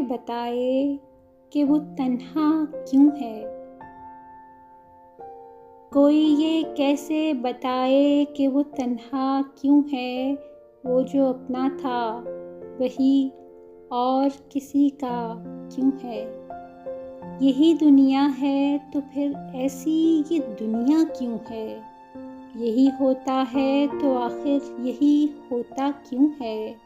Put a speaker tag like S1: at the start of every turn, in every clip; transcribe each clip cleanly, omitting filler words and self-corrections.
S1: बताए कि वो तन्हा क्यों है। कोई ये कैसे बताए कि वो तन्हा क्यों है। वो जो अपना था वही और किसी का क्यों है। यही दुनिया है तो फिर ऐसी ये दुनिया क्यों है। यही होता है तो आखिर यही होता क्यों है।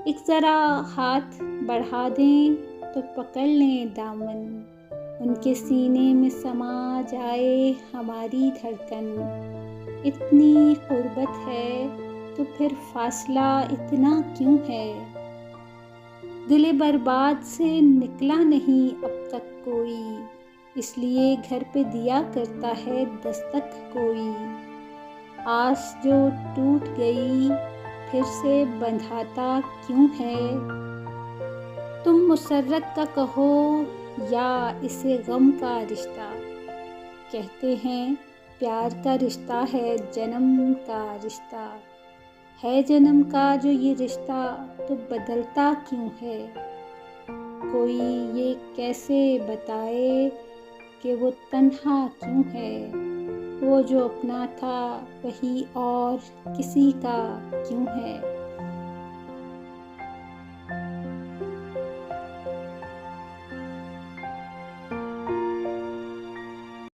S1: एक ज़रा हाथ बढ़ा दें तो पकड़ लें दामन। उनके सीने में समा जाए हमारी धड़कन। इतनी क़ुर्बत है तो फिर फासला इतना क्यों है। दिले बर्बाद से निकला नहीं अब तक कोई, इसलिए घर पे दिया करता है दस्तक कोई। आस जो टूट गई फिर से बंधाता क्यों है। तुम मुसर्रत का कहो या इसे गम का रिश्ता। कहते हैं प्यार का रिश्ता है जन्म का रिश्ता। है जन्म का जो ये रिश्ता तो बदलता क्यों है। कोई ये कैसे बताए कि वो तन्हा क्यों है। वो जो अपना था वही और किसी का क्यों है।